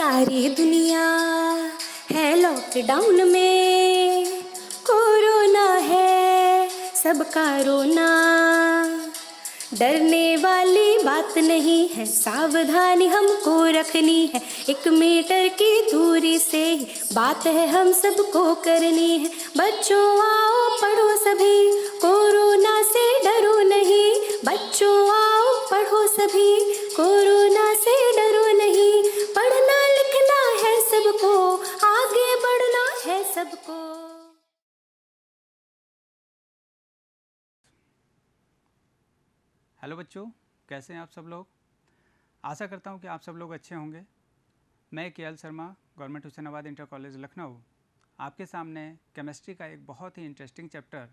सारी दुनिया है लॉकडाउन में, कोरोना है सबका रोना। डरने वाली बात नहीं है, सावधानी हमको रखनी है। 1 मीटर की दूरी से ही बात है हम सबको करनी है। बच्चों आओ पढ़ो सभी, कोरोना से डरो नहीं। बच्चों आओ पढ़ो सभी, कोरोना से डरो नहीं। पढ़ना लिखना है सबको, आगे बढ़ना है सबको। हेलो बच्चों, कैसे हैं आप सब लोग। आशा करता हूं कि आप सब लोग अच्छे होंगे। मैं K L. Sharma, government Husainabad inter college Lucknow, आपके सामने केमिस्ट्री का एक बहुत ही इंटरेस्टिंग चैप्टर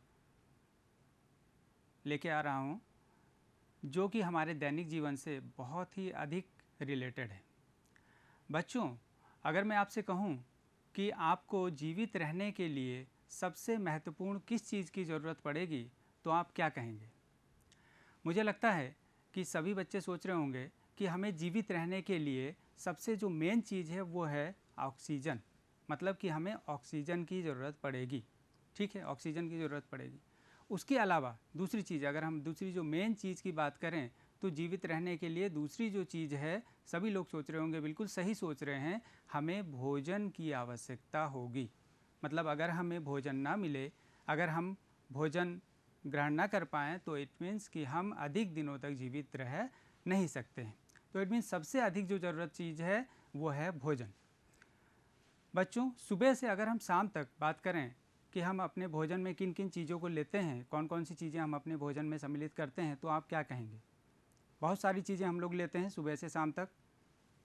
लेके आ रहा हूं, जो कि हमारे दैनिक जीवन से बहुत ही अधिक रिलेटेड है। बच्चों, अगर मैं आपसे कहूं कि आपको जीवित रहने के लिए सबसे महत्वपूर्ण किस चीज़ की ज़रूरत पड़ेगी, तो आप क्या कहेंगे। मुझे लगता है कि सभी बच्चे सोच रहे होंगे कि हमें जीवित रहने के लिए सबसे जो मेन चीज़ है वो है ऑक्सीजन। मतलब कि हमें ऑक्सीजन की ज़रूरत पड़ेगी। ठीक है, ऑक्सीजन की ज़रूरत पड़ेगी। उसके अलावा दूसरी चीज़, अगर हम दूसरी जो मेन चीज़ की बात करें, तो जीवित रहने के लिए दूसरी जो चीज़ है, सभी लोग सोच रहे होंगे, बिल्कुल सही सोच रहे हैं, हमें भोजन की आवश्यकता होगी। मतलब अगर हमें भोजन ना मिले, अगर हम भोजन ग्रहण ना कर पाएँ, तो इट मीन्स कि हम अधिक दिनों तक जीवित रह नहीं सकते हैं। तो इट मीन्स सबसे अधिक जो ज़रूरत चीज़ है वो है भोजन। बच्चों, सुबह से अगर हम शाम तक बात करें कि हम अपने भोजन में किन किन चीज़ों को लेते हैं, कौन कौन सी चीज़ें हम अपने भोजन में सम्मिलित करते हैं, तो आप क्या कहेंगे। बहुत सारी चीज़ें हम लोग लेते हैं सुबह से शाम तक।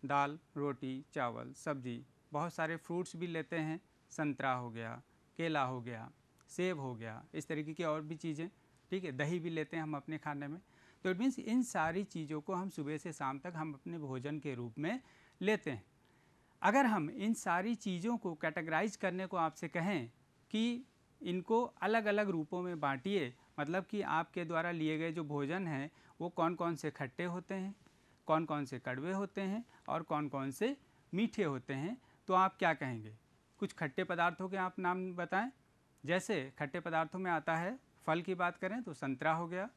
दाल, रोटी, चावल, सब्जी, बहुत सारे फ्रूट्स भी लेते हैं। संतरा हो गया, केला हो गया, सेब हो गया, इस तरीके की और भी चीज़ें। ठीक है, दही भी लेते हैं हम अपने खाने में। तो इट मीन्स इन सारी चीज़ों को हम सुबह से शाम तक हम अपने भोजन के रूप में लेते हैं। अगर हम इन सारी चीज़ों को कैटेगराइज करने को आपसे कहें कि इनको अलग अलग रूपों में बांटिए, मतलब कि आपके द्वारा लिए गए जो भोजन हैं वो कौन कौन से खट्टे होते हैं, कौन कौन से कड़वे होते हैं और कौन कौन से मीठे होते हैं, तो आप क्या कहेंगे। कुछ खट्टे पदार्थों के आप नाम बताएं। जैसे खट्टे पदार्थों में आता है, फल की बात करें तो संतरा हो गया,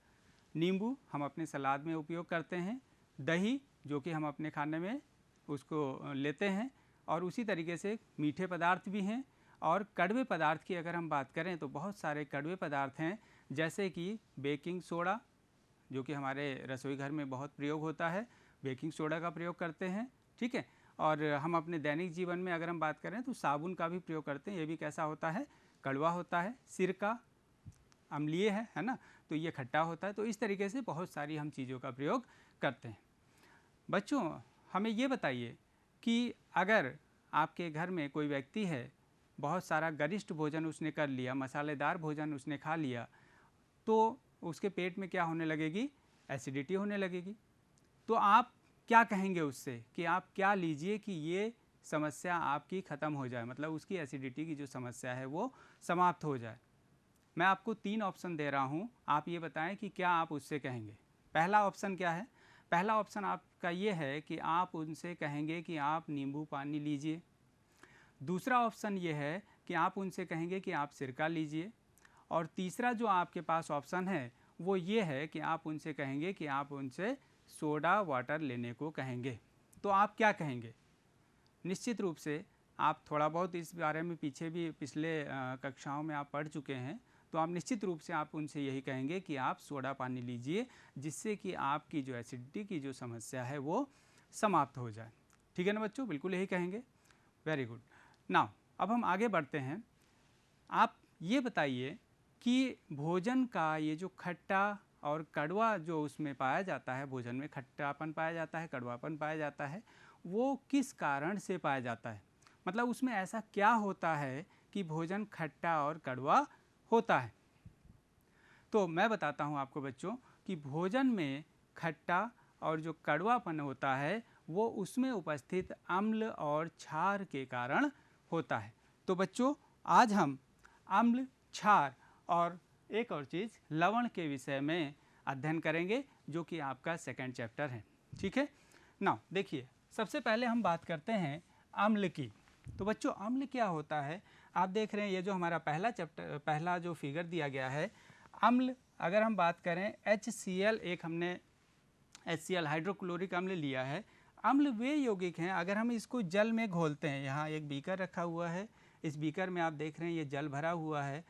नींबू हम अपने सलाद में उपयोग करते हैं, दही जो कि हम अपने खाने में उसको लेते हैं, और उसी तरीके से मीठे पदार्थ भी हैं। और कड़वे पदार्थ की अगर हम बात करें तो बहुत सारे कड़वे पदार्थ हैं, जैसे कि बेकिंग सोडा, जो कि हमारे रसोई घर में बहुत प्रयोग होता है, बेकिंग सोडा का प्रयोग करते हैं। ठीक है, और हम अपने दैनिक जीवन में अगर हम बात करें तो साबुन का भी प्रयोग करते हैं। ये भी कैसा होता है, कड़वा होता है। सिरका अम्लीय है ना, तो ये खट्टा होता है। तो इस तरीके से बहुत सारी हम चीज़ों का प्रयोग करते हैं। बच्चों, हमें ये बताइए कि अगर आपके घर में कोई व्यक्ति है, बहुत सारा गरिष्ठ भोजन उसने कर लिया, मसालेदार भोजन उसने खा लिया, तो उसके पेट में क्या होने लगेगी, एसिडिटी होने लगेगी। तो आप क्या कहेंगे उससे कि आप क्या लीजिए कि ये समस्या आपकी ख़त्म हो जाए, मतलब उसकी एसिडिटी की जो समस्या है वो समाप्त हो जाए। मैं आपको 3 ऑप्शन दे रहा हूँ, आप ये बताएं कि क्या आप उससे कहेंगे। पहला ऑप्शन क्या है। पहला ऑप्शन आपका ये है कि आप उनसे कहेंगे कि आप नींबू पानी लीजिए। दूसरा ऑप्शन ये है कि आप उनसे कहेंगे कि आप सिरका लीजिए। और तीसरा जो आपके पास ऑप्शन है वो ये है कि आप उनसे कहेंगे कि आप उनसे सोडा वाटर लेने को कहेंगे। तो आप क्या कहेंगे। निश्चित रूप से आप थोड़ा बहुत इस बारे में पीछे भी पिछले कक्षाओं में आप पढ़ चुके हैं, तो आप निश्चित रूप से आप उनसे यही कहेंगे कि आप सोडा पानी लीजिए, जिससे कि आपकी जो एसिडिटी की जो समस्या है वो समाप्त हो जाए। ठीक है ना बच्चों, बिल्कुल यही कहेंगे। Very good. नाउ अब हम आगे बढ़ते हैं। आप ये बताइए कि भोजन का ये जो खट्टा और कड़वा जो उसमें पाया जाता है, भोजन में खट्टापन पाया जाता है, कड़वापन पाया जाता है, वो किस कारण से पाया जाता है। मतलब उसमें ऐसा क्या होता है कि भोजन खट्टा और कड़वा होता है। तो मैं बताता हूँ आपको बच्चों कि भोजन में खट्टा और जो कड़वापन होता है वो उसमें उपस्थित अम्ल और क्षार के कारण होता है। तो बच्चों, आज हम अम्ल, क्षार और एक और चीज़ लवण के विषय में अध्ययन करेंगे, जो कि आपका सेकंड चैप्टर है। ठीक है। नाउ देखिए, सबसे पहले हम बात करते हैं अम्ल की। तो बच्चों अम्ल क्या होता है, आप देख रहे हैं ये जो हमारा पहला जो फिगर दिया गया है, अम्ल अगर हम बात करें HCl, एक हमने HCl हाइड्रोक्लोरिक अम्ल लिया है। अम्ल वे यौगिक हैं, अगर हम इसको जल में घोलते हैं, यहाँ एक बीकर रखा हुआ है, इस बीकर में आप देख रहे हैं ये जल भरा हुआ है।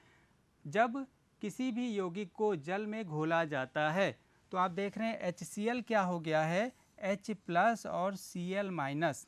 जब किसी भी यौगिक को जल में घोला जाता है तो आप देख रहे हैं HCl क्या हो गया है, H+ और Cl-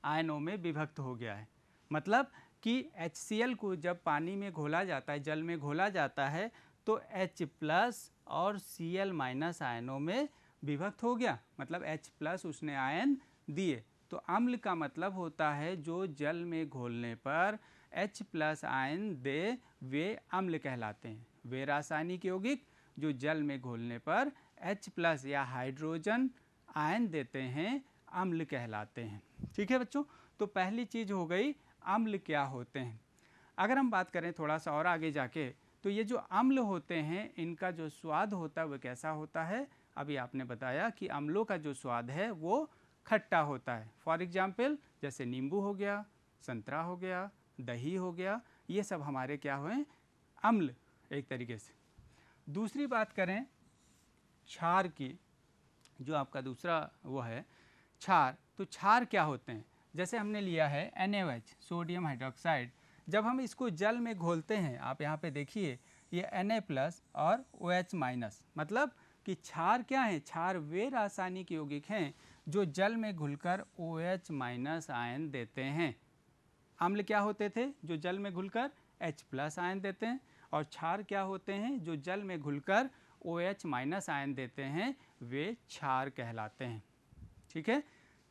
आयनों में विभक्त हो गया है। मतलब कि HCl को जब पानी में घोला जाता है, जल में घोला जाता है, तो H+ और Cl- आयनों में विभक्त हो गया, मतलब H+ उसने आयन दिए। तो अम्ल का मतलब होता है जो जल में घोलने पर H+ आयन दे, वे अम्ल कहलाते हैं। वे रासायनिक यौगिक जो जल में घोलने पर H+ या हाइड्रोजन आयन देते हैं, अम्ल कहलाते हैं। ठीक है बच्चों, तो पहली चीज़ हो गई अम्ल क्या होते हैं। अगर हम बात करें थोड़ा सा और आगे जाके, तो ये जो अम्ल होते हैं इनका जो स्वाद होता है वो कैसा होता है। अभी आपने बताया कि अम्लों का जो स्वाद है वो खट्टा होता है। फॉर एग्जाम्पल जैसे नींबू हो गया, संतरा हो गया, दही हो गया, ये सब हमारे क्या हुए, अम्ल एक तरीके से। दूसरी बात करें क्षार की, जो आपका दूसरा वो है क्षार, तो क्षार क्या होते हैं। जैसे हमने लिया है NaOH, सोडियम हाइड्रोक्साइड, जब हम इसको जल में घोलते हैं, आप यहाँ पे देखिए ये Na+ और OH-, मतलब कि क्षार क्या है, क्षार वे रासायनिक यौगिक हैं जो जल में घुलकर OH- आयन देते हैं। अम्ल क्या होते थे, जो जल में घुलकर H+ आयन देते हैं, और क्षार क्या होते हैं, जो जल में घुलकर OH- आयन देते हैं, वे क्षार कहलाते हैं। ठीक है।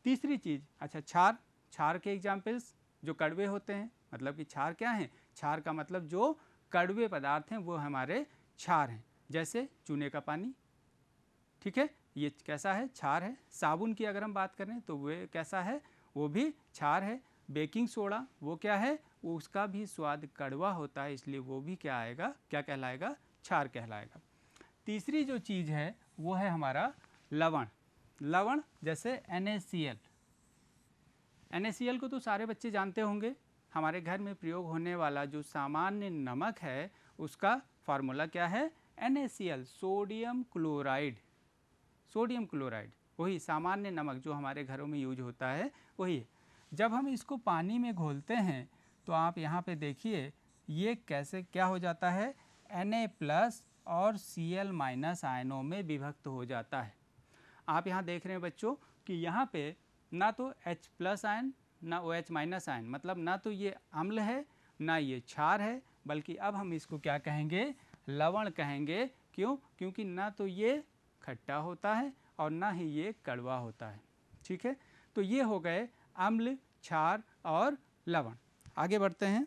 तीसरी चीज़, अच्छा क्षार के एग्जाम्पल्स जो कड़वे होते हैं, मतलब कि क्षार क्या हैं, क्षार का मतलब जो कड़वे पदार्थ हैं वो हमारे क्षार हैं। जैसे चूने का पानी, ठीक है, ये कैसा है, क्षार है। साबुन की अगर हम बात करें तो वे कैसा है, वो भी क्षार है। बेकिंग सोडा वो क्या है, उसका भी स्वाद कड़वा होता है, इसलिए वो भी क्या आएगा, क्या कहलाएगा, क्षार कहलाएगा। तीसरी जो चीज़ है वो है हमारा लवण। लवण जैसे NaCl, NaCl को तो सारे बच्चे जानते होंगे। हमारे घर में प्रयोग होने वाला जो सामान्य नमक है उसका फार्मूला क्या है, NaCl, sodium chloride. Sodium chloride वही सामान्य नमक जो हमारे घरों में यूज होता है वही है। जब हम इसको पानी में घोलते हैं तो आप यहाँ पे देखिए ये कैसे क्या हो जाता है, Na+ और Cl- आयनों में विभक्त हो जाता है। आप यहाँ देख रहे हैं बच्चों कि यहाँ पे ना तो H+ आयन ना OH- आयन, मतलब ना तो ये अम्ल है ना ये क्षार है, बल्कि अब हम इसको क्या कहेंगे, लवण कहेंगे। क्यों, क्योंकि ना तो ये खट्टा होता है और ना ही ये कड़वा होता है। ठीक है, तो ये हो गए अम्ल, क्षार और लवण। आगे बढ़ते हैं।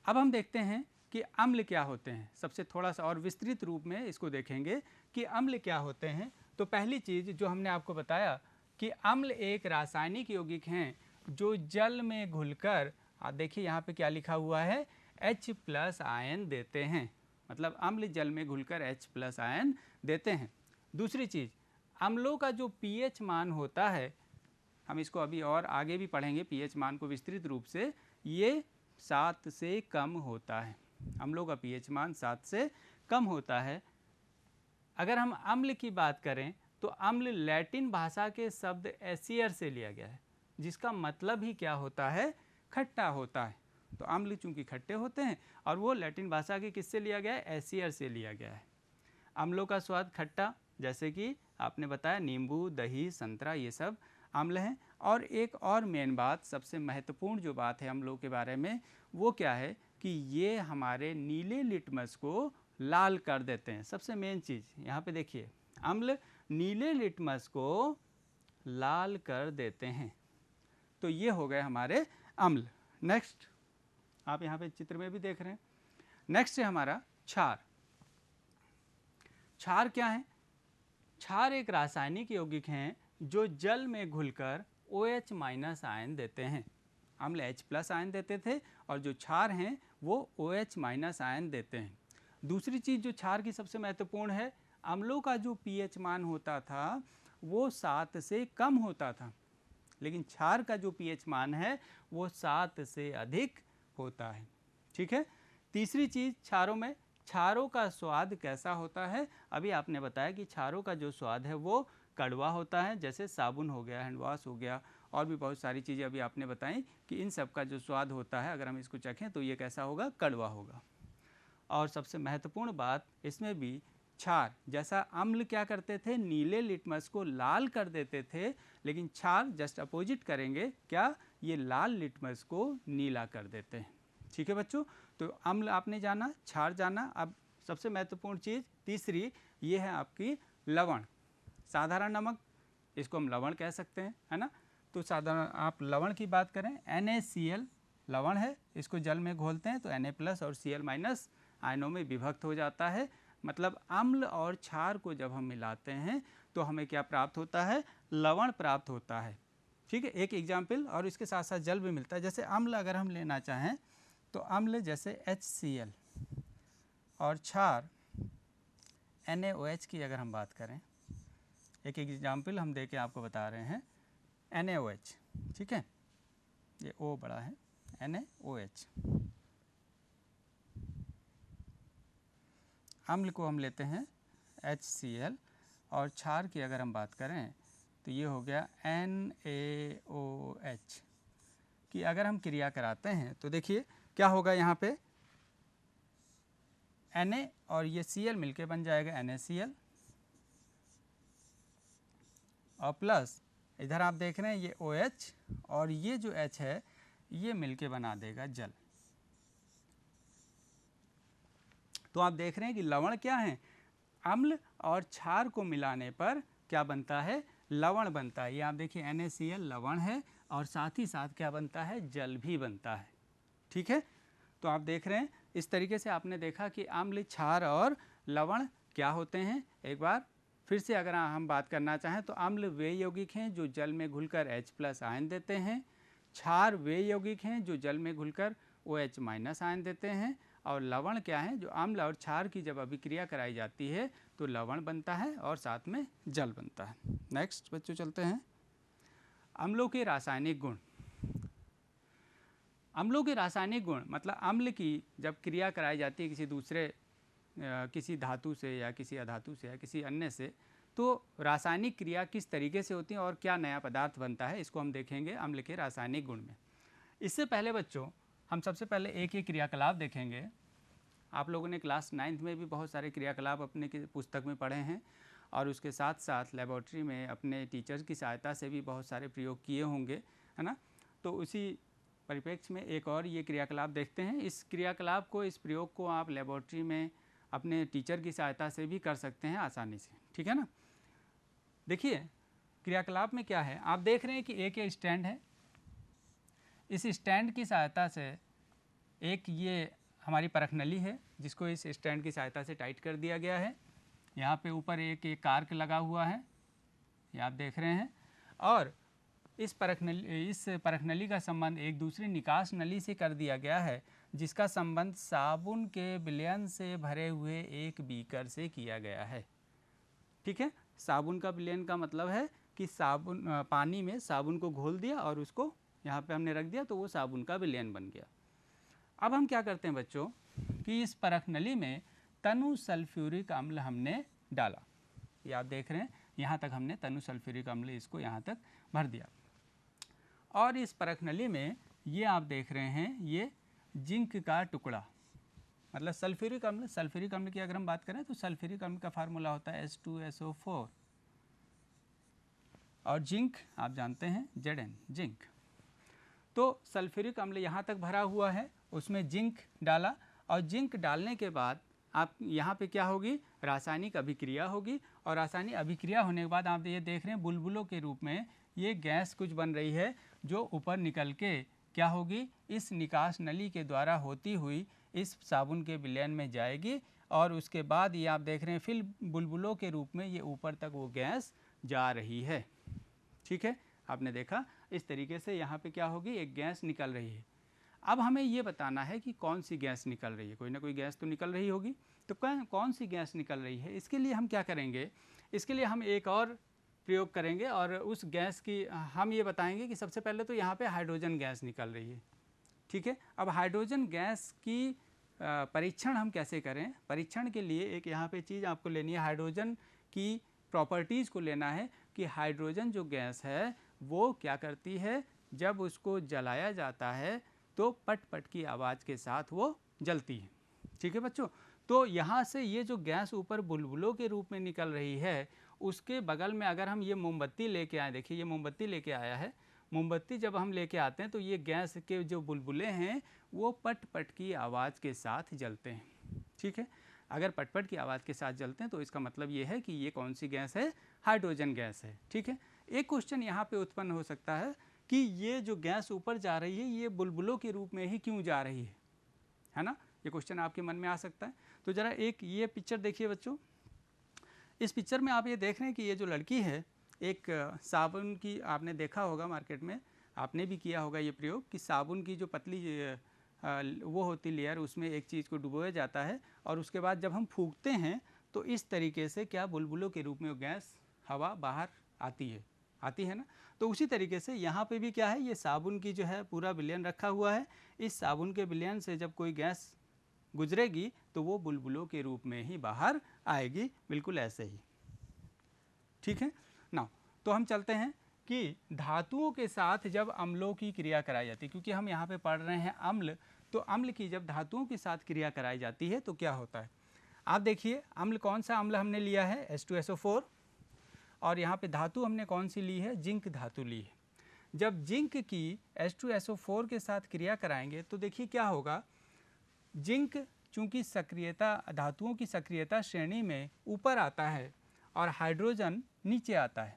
अब हम देखते हैं कि अम्ल क्या होते हैं। सबसे थोड़ा सा और विस्तृत रूप में इसको देखेंगे कि अम्ल क्या होते हैं। तो पहली चीज़ जो हमने आपको बताया कि अम्ल एक रासायनिक यौगिक हैं जो जल में घुलकर, आप देखिए यहाँ पे क्या लिखा हुआ है, H+ आयन देते हैं। मतलब अम्ल जल में घुलकर H+ आयन देते हैं। दूसरी चीज़, अम्लों का जो pH मान होता है, हम इसको अभी और आगे भी पढ़ेंगे pH मान को विस्तृत रूप से, ये 7 से कम होता है। अम्लों का pH मान 7 से कम होता है। अगर हम अम्ल की बात करें तो अम्ल लैटिन भाषा के शब्द एसियर से लिया गया है, जिसका मतलब ही क्या होता है, खट्टा होता है। तो अम्ल चूंकि खट्टे होते हैं और वो लैटिन भाषा के किससे लिया गया है, एसियर से लिया गया है। अम्लों का स्वाद खट्टा, जैसे कि आपने बताया नींबू, दही, संतरा, ये सब अम्ल हैं। और एक और मेन बात, सबसे महत्वपूर्ण जो बात है अम्लों के बारे में, वो क्या है कि ये हमारे नीले लिटमस को लाल कर देते हैं। सबसे मेन चीज़ यहाँ पे देखिए, अम्ल नीले लिटमस को लाल कर देते हैं। तो ये हो गए हमारे अम्ल। नेक्स्ट, आप यहाँ पे चित्र में भी देख रहे हैं। नेक्स्ट है हमारा क्षार। क्षार क्या है, क्षार एक रासायनिक यौगिक हैं जो जल में घुलकर OH- आयन देते हैं। अम्ल H+ आयन देते थे और जो क्षार हैं वो OH- आयन देते हैं। दूसरी चीज़ जो क्षार की सबसे महत्वपूर्ण है, अम्लों का जो pH मान होता था वो 7 से कम होता था, लेकिन क्षार का जो pH मान है वो 7 से अधिक होता है। ठीक है। तीसरी चीज़, क्षारों में क्षारों का स्वाद कैसा होता है? अभी आपने बताया कि क्षारों का जो स्वाद है वो कड़वा होता है, जैसे साबुन हो गया, हैंड वॉश हो गया, और भी बहुत सारी चीज़ें अभी आपने बताई कि इन सब का जो स्वाद होता है अगर हम इसको चखें तो ये कैसा होगा? कड़वा होगा। और सबसे महत्वपूर्ण बात इसमें भी, क्षार जैसा अम्ल क्या करते थे? नीले लिटमस को लाल कर देते थे, लेकिन क्षार जस्ट अपोजिट करेंगे, क्या? ये लाल लिटमस को नीला कर देते हैं। ठीक है बच्चों, तो अम्ल आपने जाना, क्षार जाना। अब सबसे महत्वपूर्ण चीज़ तीसरी, ये है आपकी लवण। साधारण नमक, इसको हम लवण कह सकते हैं, है ना। तो साधारण आप लवण की बात करें, NaCl लवण है, इसको जल में घोलते हैं तो Na+ और Cl- आयनों में विभक्त हो जाता है। मतलब अम्ल और क्षार को जब हम मिलाते हैं तो हमें क्या प्राप्त होता है? लवण प्राप्त होता है। ठीक है, एक एग्जाम्पल, और इसके साथ साथ जल भी मिलता है। जैसे अम्ल अगर हम लेना चाहें तो अम्ल जैसे HCl और क्षार NaOH की अगर हम बात करें, एक एग्जाम्पल हम दे के आपको बता रहे हैं, NaOH। ठीक है, ये O बड़ा है, NaOH। अम्ल को हम लेते हैं HCl, और क्षार की अगर हम बात करें तो ये हो गया NaOH की अगर हम क्रिया कराते हैं तो देखिए क्या होगा, यहाँ पे Na और ये Cl मिलके बन जाएगा NaCl, और प्लस इधर आप देख रहे हैं ये OH, और ये जो H है ये मिलके बना देगा जल। तो आप देख रहे हैं कि लवण क्या है? अम्ल और क्षार को मिलाने पर क्या बनता है? लवण बनता है। ये आप देखिए NaCl लवण है, और साथ ही साथ क्या बनता है? जल भी बनता है। ठीक है, तो आप देख रहे हैं इस तरीके से आपने देखा कि अम्ल, क्षार और लवण क्या होते हैं। एक बार फिर से अगर हम बात करना चाहें तो अम्ल वे यौगिक हैं जो जल में घुलकर H+ आयन देते हैं, क्षार वे यौगिक हैं जो जल में घुलकर OH- आयन देते हैं, और लवण क्या है? जो अम्ल और क्षार की जब अभिक्रिया कराई जाती है तो लवण बनता है और साथ में जल बनता है। नेक्स्ट बच्चों चलते हैं, अम्लों के रासायनिक गुण। अम्लों के रासायनिक गुण मतलब अम्ल की जब क्रिया कराई जाती है किसी दूसरे किसी धातु से या किसी अधातु से या किसी अन्य से, तो रासायनिक क्रिया किस तरीके से होती है और क्या नया पदार्थ बनता है, इसको हम देखेंगे अम्ल के रासायनिक गुण में। इससे पहले बच्चों हम सबसे पहले एक एक क्रियाकलाप देखेंगे। आप लोगों ने क्लास 9th में भी बहुत सारे क्रियाकलाप अपने पुस्तक में पढ़े हैं, और उसके साथ साथ लेबोरेटरी में अपने टीचर्स की सहायता से भी बहुत सारे प्रयोग किए होंगे, है ना। तो उसी परिप्रेक्ष्य में एक और ये क्रियाकलाप देखते हैं। इस क्रियाकलाप को, इस प्रयोग को आप लेबोरेटरी में अपने टीचर की सहायता से भी कर सकते हैं आसानी से। ठीक है ना। देखिए क्रियाकलाप में क्या है, आप देख रहे हैं कि एक ये स्टैंड है, इस स्टैंड की सहायता से एक ये हमारी परख नली है जिसको इस स्टैंड की सहायता से टाइट कर दिया गया है। यहाँ पे ऊपर एक कार्क लगा हुआ है, ये आप देख रहे हैं, और इस परख नली का संबंध एक दूसरी निकास नली से कर दिया गया है, जिसका संबंध साबुन के विलयन से भरे हुए एक बीकर से किया गया है। ठीक है, साबुन का विलयन का मतलब है कि साबुन, पानी में साबुन को घोल दिया और उसको यहाँ पे हमने रख दिया तो वो साबुन का विलयन बन गया। अब हम क्या करते हैं बच्चों कि इस परख नली में तनु सल्फ्यूरिक अम्ल हमने डाला, ये आप देख रहे हैं, यहाँ तक हमने तनु सल्फ्यूरिक अम्ल इसको यहाँ तक भर दिया, और इस परख नली में ये आप देख रहे हैं ये जिंक का टुकड़ा, मतलब सल्फ्यूरिक अम्ल। सल्फ्यूरिक अम्ल की अगर हम बात करें तो सल्फ्यूरिक अम्ल का फार्मूला होता है H2SO4, और जिंक आप जानते हैं Zn, जिंक। तो सल्फ्यूरिक अम्ल यहाँ तक भरा हुआ है, उसमें जिंक डाला, और जिंक डालने के बाद आप यहाँ पे क्या होगी? रासायनिक अभिक्रिया होगी, और रासायनिक अभिक्रिया होने के बाद आप ये देख रहे हैं बुलबुलों के रूप में ये गैस कुछ बन रही है जो ऊपर निकल के क्या होगी? इस निकास नली के द्वारा होती हुई इस साबुन के विलयन में जाएगी, और उसके बाद ये आप देख रहे हैं फिर बुलबुलों के रूप में ये ऊपर तक वो गैस जा रही है। ठीक है, आपने देखा इस तरीके से यहाँ पे क्या होगी? एक गैस निकल रही है। अब हमें ये बताना है कि कौन सी गैस निकल रही है, कोई ना कोई गैस तो निकल रही होगी, तो कौन सी गैस निकल रही है? इसके लिए हम क्या करेंगे? इसके लिए हम एक और प्रयोग करेंगे और उस गैस की हम ये बताएंगे कि सबसे पहले तो यहाँ पे हाइड्रोजन गैस निकल रही है, ठीक है। अब हाइड्रोजन गैस की परीक्षण हम कैसे करें? परीक्षण के लिए एक यहाँ पे चीज़ आपको लेनी है, हाइड्रोजन की प्रॉपर्टीज़ को लेना है कि हाइड्रोजन जो गैस है वो क्या करती है, जब उसको जलाया जाता है तो पट पट की आवाज़ के साथ वो जलती है, ठीक है बच्चों। तो यहाँ से ये जो गैस ऊपर बुलबुलों के रूप में निकल रही है, उसके बगल में अगर हम ये मोमबत्ती लेके आए, देखिए ये मोमबत्ती लेके आया है, मोमबत्ती जब हम लेके आते हैं तो ये गैस के जो बुलबुले हैं वो पट पट की आवाज़ के साथ जलते हैं, ठीक है। अगर पट पट की आवाज़ के साथ जलते हैं तो इसका मतलब ये है कि ये कौन सी गैस है? हाइड्रोजन गैस है, ठीक है। एक क्वेश्चन यहाँ पे उत्पन्न हो सकता है कि ये जो गैस ऊपर जा रही है ये बुलबुलों के रूप में ही क्यों जा रही है ना? ये क्वेश्चन आपके मन में आ सकता है। तो ज़रा एक ये पिक्चर देखिए बच्चों। इस पिक्चर में आप ये देख रहे हैं कि ये जो लड़की है, एक साबुन की, आपने देखा होगा मार्केट में, आपने भी किया होगा ये प्रयोग कि साबुन की जो पतली वो होती लेयर, उसमें एक चीज़ को डुबोया जाता है और उसके बाद जब हम फूंकते हैं तो इस तरीके से क्या बुलबुलों के रूप में वो गैस, हवा बाहर आती है ना। तो उसी तरीके से यहाँ पे भी क्या है, ये साबुन की जो है पूरा विलयन रखा हुआ है, इस साबुन के विलयन से जब कोई गैस गुजरेगी तो वो बुलबुलों के रूप में ही बाहर आएगी, बिल्कुल ऐसे ही, ठीक है ना। तो हम चलते हैं कि धातुओं के साथ जब अम्लों की क्रिया कराई जाती है, क्योंकि हम यहाँ पे पढ़ रहे हैं अम्ल, तो अम्ल की जब धातुओं के साथ क्रिया कराई जाती है तो क्या होता है? आप देखिए अम्ल, कौन सा अम्ल हमने लिया है? H2SO4, और यहाँ पे धातु हमने कौन सी ली है? जिंक धातु ली है। जब जिंक की H2SO4 के साथ क्रिया कराएंगे तो देखिए क्या होगा, जिंक चूँकि सक्रियता, धातुओं की सक्रियता श्रेणी में ऊपर आता है और हाइड्रोजन नीचे आता है,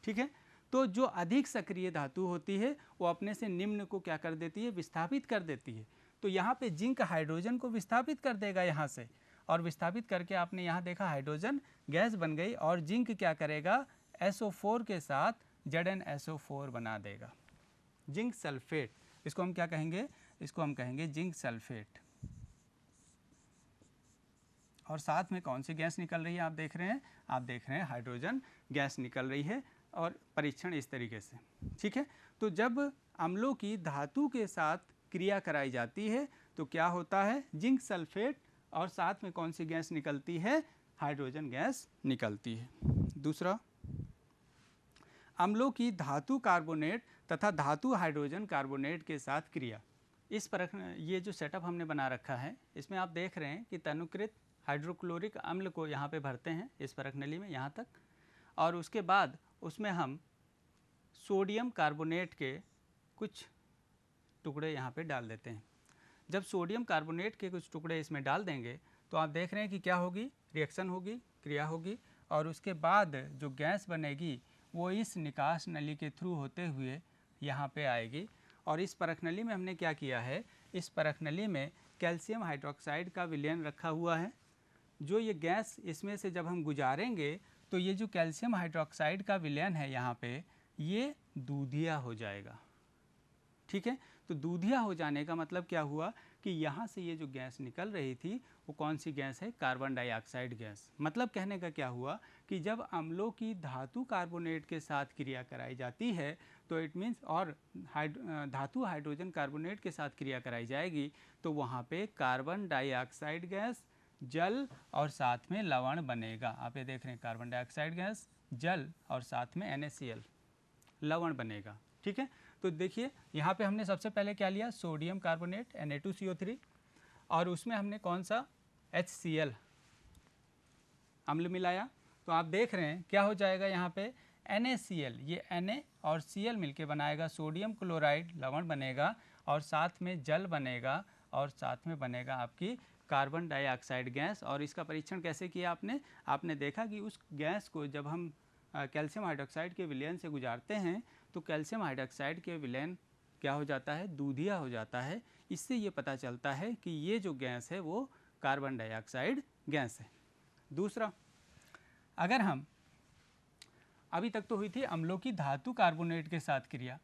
ठीक है। तो जो अधिक सक्रिय धातु होती है वो अपने से निम्न को क्या कर देती है? विस्थापित कर देती है। तो यहाँ पे जिंक हाइड्रोजन को विस्थापित कर देगा यहाँ से, और विस्थापित करके आपने यहाँ देखा हाइड्रोजन गैस बन गई, और जिंक क्या करेगा? SO4 के साथ ZnSO4 बना देगा, जिंक सल्फेट। इसको हम क्या कहेंगे? इसको हम कहेंगे जिंक सल्फेट। और साथ में कौन सी गैस निकल रही है? आप देख रहे हैं, आप देख रहे हैं हाइड्रोजन गैस निकल रही है, और परीक्षण इस तरीके से, ठीक है। तो जब अम्लों की धातु के साथ क्रिया कराई जाती है तो क्या होता है? जिंक सल्फेट, और साथ में कौन सी गैस निकलती है? हाइड्रोजन गैस निकलती है। दूसरा, अम्लों की धातु कार्बोनेट तथा धातु हाइड्रोजन कार्बोनेट के साथ क्रिया। इस पर ये जो सेटअप हमने बना रखा है, इसमें आप देख रहे हैं कि तनुकृत हाइड्रोक्लोरिक अम्ल को यहाँ पे भरते हैं इस परख नली में यहाँ तक, और उसके बाद उसमें हम सोडियम कार्बोनेट के कुछ टुकड़े यहाँ पे डाल देते हैं। जब सोडियम कार्बोनेट के कुछ टुकड़े इसमें डाल देंगे तो आप देख रहे हैं कि क्या होगी? रिएक्शन होगी, क्रिया होगी, और उसके बाद जो गैस बनेगी वो इस निकास नली के थ्रू होते हुए यहाँ पे आएगी। और इस परख नली में हमने क्या किया है? इस परख नली में कैल्शियम हाइड्रोक्साइड का विलयन रखा हुआ है। जो ये गैस इसमें से जब हम गुजारेंगे तो ये जो कैल्शियम हाइड्रोक्साइड का विलयन है यहाँ पे, ये दूधिया हो जाएगा, ठीक है। तो दूधिया हो जाने का मतलब क्या हुआ कि यहाँ से ये जो गैस निकल रही थी वो कौन सी गैस है? Carbon dioxide gas. मतलब कहने का क्या हुआ कि जब अम्लों की धातु कार्बोनेट के साथ क्रिया कराई जाती है तो इट मीन्स, और धातु हाइड्रोजन कार्बोनेट के साथ क्रिया कराई जाएगी तो वहाँ पे कार्बन डाइऑक्साइड गैस, जल और साथ में लवण बनेगा। आप ये देख रहे हैं, कार्बन डाइऑक्साइड गैस, जल और साथ में NaCl, लवण बनेगा, ठीक है। तो देखिए यहाँ पे हमने सबसे पहले क्या लिया? सोडियम कार्बोनेट Na2CO3, और उसमें हमने कौन सा? HCl अम्ल मिलाया। तो आप देख रहे हैं क्या हो जाएगा यहाँ पे? NaCl, ये Na और Cl मिलके बनाएगा सोडियम क्लोराइड, लवण बनेगा, और साथ में जल बनेगा, और साथ में बनेगा आपकी कार्बन डाइऑक्साइड गैस। और इसका परीक्षण कैसे किया आपने? आपने देखा कि उस गैस को जब हम कैल्शियम हाइड्रोक्साइड के विलयन से गुजारते हैं तो कैल्शियम हाइड्रोक्साइड के विलयन क्या हो जाता है? दूधिया हो जाता है। इससे ये पता चलता है कि ये जो गैस है वो कार्बन डाइऑक्साइड गैस है। दूसरा, अगर हम, अभी तक तो हुई थी अम्लों की धातु कार्बोनेट के साथ क्रिया,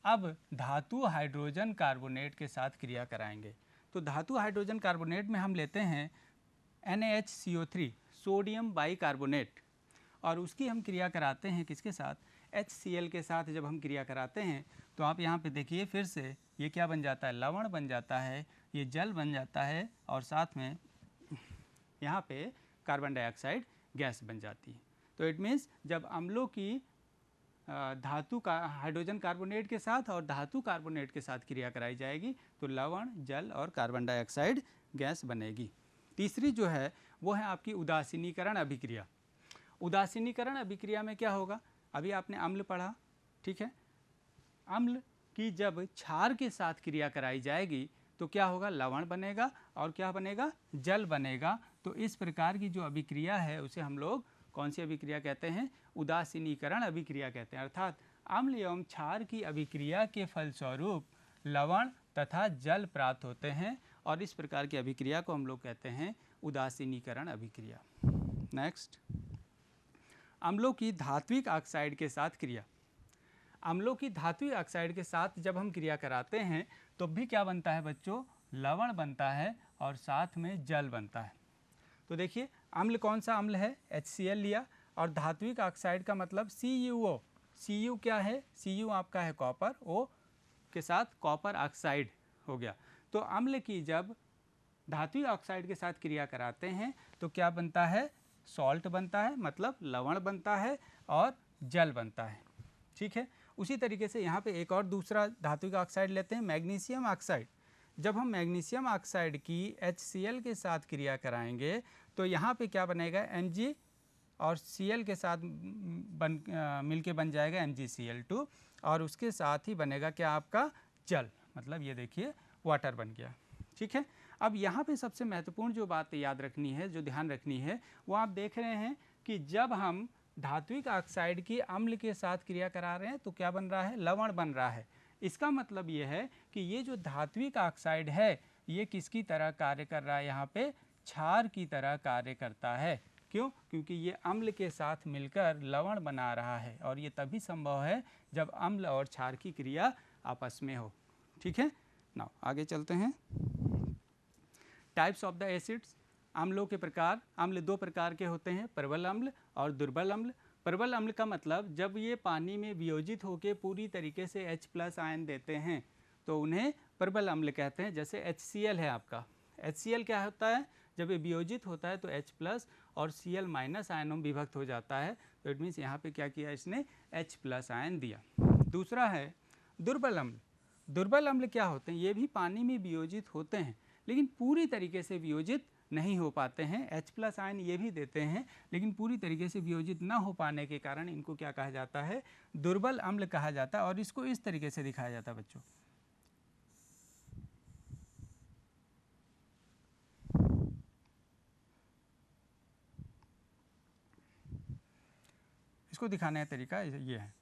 अब धातु हाइड्रोजन कार्बोनेट के साथ क्रिया कराएंगे। तो धातु हाइड्रोजन कार्बोनेट में हम लेते हैं NaHCO3, सोडियम बाइकार्बोनेट, और उसकी हम क्रिया कराते हैं किसके साथ, HCl के साथ जब हम क्रिया कराते हैं तो आप यहाँ पे देखिए फिर से ये क्या बन जाता है, लवण बन जाता है, ये जल बन जाता है और साथ में यहाँ पे कार्बन डाइऑक्साइड गैस बन जाती है। तो इट मीन्स जब अम्लों की धातु का हाइड्रोजन कार्बोनेट के साथ और धातु कार्बोनेट के साथ क्रिया कराई जाएगी तो लवण, जल और कार्बन डाइऑक्साइड गैस बनेगी। तीसरी जो है वो है आपकी उदासीनीकरण अभिक्रिया। उदासीनीकरण अभिक्रिया में क्या होगा, अभी आपने अम्ल पढ़ा, ठीक है, अम्ल की जब क्षार के साथ क्रिया कराई जाएगी तो क्या होगा, लवण बनेगा और क्या बनेगा, जल बनेगा। तो इस प्रकार की जो अभिक्रिया है उसे हम लोग कौन सी अभिक्रिया कहते हैं, उदासीनीकरण अभिक्रिया कहते हैं। अर्थात अम्ल एवं क्षार की अभिक्रिया के फलस्वरूप लवण तथा जल प्राप्त होते हैं और इस प्रकार की अभिक्रिया को हम लोग कहते हैं उदासीनीकरण अभिक्रिया। नेक्स्ट, अम्लों की धात्विक ऑक्साइड के साथ क्रिया। अम्लों की धात्विक ऑक्साइड के साथ जब हम क्रिया कराते हैं तो भी क्या बनता है बच्चों, लवण बनता है और साथ में जल बनता है। तो देखिए अम्ल कौन सा अम्ल है, HCl लिया, और धात्विक ऑक्साइड का मतलब CuO। Cu क्या है, Cu आपका है कॉपर, O के साथ कॉपर ऑक्साइड हो गया। तो अम्ल की जब धात्विक ऑक्साइड के साथ क्रिया कराते हैं तो क्या बनता है, सॉल्ट बनता है, मतलब लवण बनता है और जल बनता है, ठीक है। उसी तरीके से यहाँ पे एक और दूसरा धात्विक ऑक्साइड लेते हैं, मैग्नीशियम ऑक्साइड। जब हम मैग्नीशियम ऑक्साइड की HCl के साथ क्रिया कराएंगे तो यहाँ पे क्या बनेगा, Mg और Cl के साथ मिलके बन जाएगा MgCl2 और उसके साथ ही बनेगा क्या आपका जल, मतलब ये देखिए वाटर बन गया, ठीक है। अब यहाँ पे सबसे महत्वपूर्ण जो बात याद रखनी है, जो ध्यान रखनी है, वो आप देख रहे हैं कि जब हम धात्विक ऑक्साइड की अम्ल के साथ क्रिया करा रहे हैं तो क्या बन रहा है, लवण बन रहा है। इसका मतलब ये है कि ये जो धात्विक ऑक्साइड है ये किसकी तरह कार्य कर रहा है, यहाँ पे क्षार की तरह कार्य करता है। क्यों, क्योंकि ये अम्ल के साथ मिलकर लवण बना रहा है और ये तभी संभव है जब अम्ल और क्षार की क्रिया आपस में हो, ठीक है। नाउ आगे चलते हैं। टाइप्स ऑफ द एसिड्स, अम्लों के प्रकार। अम्ल दो प्रकार के होते हैं, प्रबल अम्ल और दुर्बल अम्ल। प्रबल अम्ल का मतलब जब ये पानी में वियोजित होकर पूरी तरीके से H+ आयन देते हैं तो उन्हें प्रबल अम्ल कहते हैं। जैसे HCl है आपका, HCl क्या होता है, जब ये वियोजित होता है तो H+ और Cl- आयनों में विभक्त हो जाता है। तो इट मीन्स यहाँ पे क्या किया, इसने H+ आयन दिया। दूसरा है दुर्बल अम्ल। दुर्बल अम्ल क्या होते हैं, ये भी पानी में वियोजित होते हैं लेकिन पूरी तरीके से वियोजित नहीं हो पाते हैं। H+ आयन ये भी देते हैं लेकिन पूरी तरीके से वियोजित ना हो पाने के कारण इनको क्या कहा जाता है, दुर्बल अम्ल कहा जाता है। और इसको इस तरीके से दिखाया जाता है बच्चों, इसको दिखाने का तरीका ये है,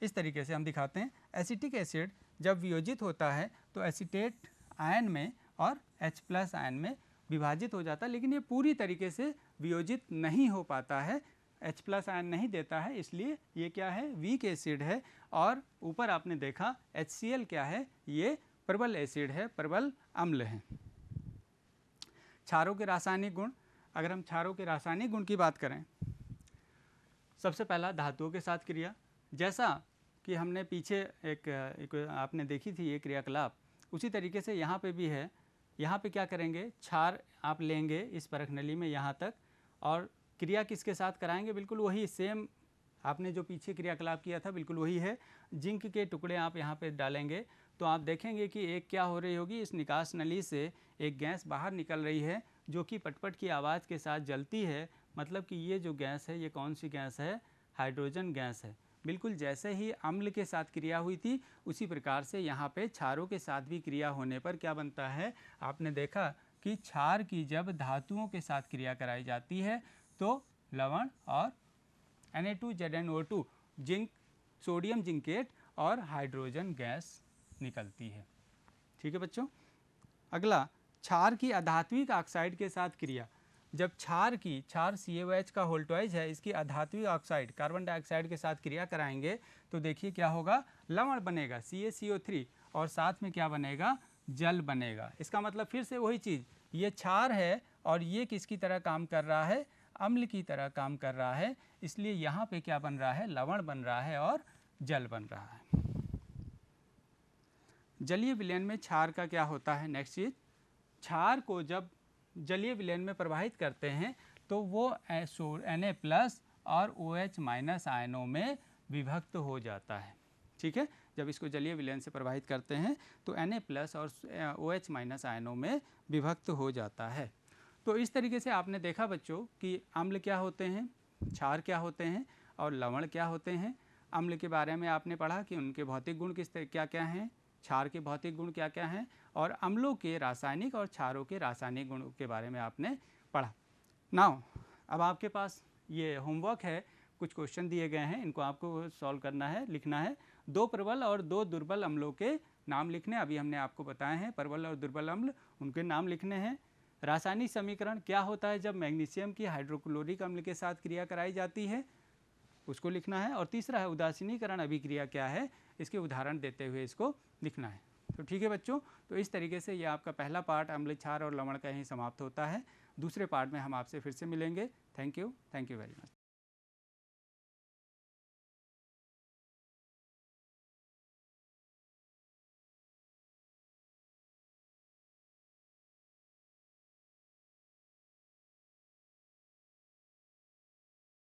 इस तरीके से हम दिखाते हैं। एसिटिक एसिड जब वियोजित होता है तो एसीटेट आयन में और H+ आयन में विभाजित हो जाता है लेकिन ये पूरी तरीके से वियोजित नहीं हो पाता है, H+ आयन नहीं देता है, इसलिए ये क्या है, वीक एसिड है। और ऊपर आपने देखा HCl क्या है, ये प्रबल एसिड है, प्रबल अम्ल है। क्षारों के रासायनिक गुण, अगर हम क्षारों के रासायनिक गुण की बात करें, सबसे पहला धातुओं के साथ क्रिया। जैसा कि हमने पीछे एक आपने देखी थी ये क्रियाकलाप, उसी तरीके से यहाँ पे भी है। यहाँ पे क्या करेंगे, क्षार आप लेंगे इस परख नली में यहाँ तक और क्रिया किसके साथ कराएंगे, बिल्कुल वही सेम आपने जो पीछे क्रियाकलाप किया था बिल्कुल वही है। जिंक के टुकड़े आप यहाँ पे डालेंगे तो आप देखेंगे कि एक क्या हो रही होगी, इस निकास नली से एक गैस बाहर निकल रही है जो कि पटपट की आवाज़ के साथ जलती है। मतलब कि ये जो गैस है ये कौन सी गैस है, हाइड्रोजन गैस है। बिल्कुल जैसे ही अम्ल के साथ क्रिया हुई थी उसी प्रकार से यहाँ पे क्षारों के साथ भी क्रिया होने पर क्या बनता है, आपने देखा कि क्षार की जब धातुओं के साथ क्रिया कराई जाती है तो लवण और Na2ZnO2 जिंक, सोडियम जिंकेट और हाइड्रोजन गैस निकलती है। ठीक है बच्चों। अगला, क्षार की अधात्विक ऑक्साइड के साथ क्रिया। जब क्षार CaOH का होल्टवाइज है, इसकी अधात्विक ऑक्साइड कार्बन डाइऑक्साइड के साथ क्रिया कराएंगे तो देखिए क्या होगा, लवण बनेगा CaCO3 और साथ में क्या बनेगा, जल बनेगा। इसका मतलब फिर से वही चीज़, ये क्षार है और ये किसकी तरह काम कर रहा है, अम्ल की तरह काम कर रहा है, इसलिए यहाँ पे क्या बन रहा है, लवण बन रहा है और जल बन रहा है। जलीय विलयन में क्षार का क्या होता है, नेक्स्ट चीज, क्षार को जब जलीय विलयन में प्रवाहित करते हैं तो वो Na+ और OH- आयनों में विभक्त हो जाता है। ठीक है, जब इसको जलीय विलयन से प्रवाहित करते हैं तो Na+ और OH- आयनों में विभक्त हो जाता है। तो इस तरीके से आपने देखा बच्चों कि अम्ल क्या होते हैं, क्षार क्या होते हैं और लवण क्या होते हैं। अम्ल के बारे में आपने पढ़ा कि उनके भौतिक गुण क्या क्या हैं, क्षार के भौतिक गुण क्या क्या हैं, और अम्लों के रासायनिक और क्षारों के रासायनिक गुणों के बारे में आपने पढ़ा। नाउ अब आपके पास ये होमवर्क है, कुछ क्वेश्चन दिए गए हैं, इनको आपको सॉल्व करना है, लिखना है। 2 प्रबल और 2 दुर्बल अम्लों के नाम लिखने, अभी हमने आपको बताए हैं प्रबल और दुर्बल अम्ल, उनके नाम लिखने हैं। रासायनिक समीकरण क्या होता है जब मैग्नीशियम की हाइड्रोक्लोरिक अम्ल के साथ क्रिया कराई जाती है, उसको लिखना है। और तीसरा है उदासीनीकरण अभिक्रिया क्या है, इसके उदाहरण देते हुए इसको लिखना है। तो ठीक है बच्चों, तो इस तरीके से ये आपका पहला पार्ट अम्ल, क्षार और लवण का यहीं समाप्त होता है। दूसरे पार्ट में हम आपसे फिर से मिलेंगे। Thank you very much.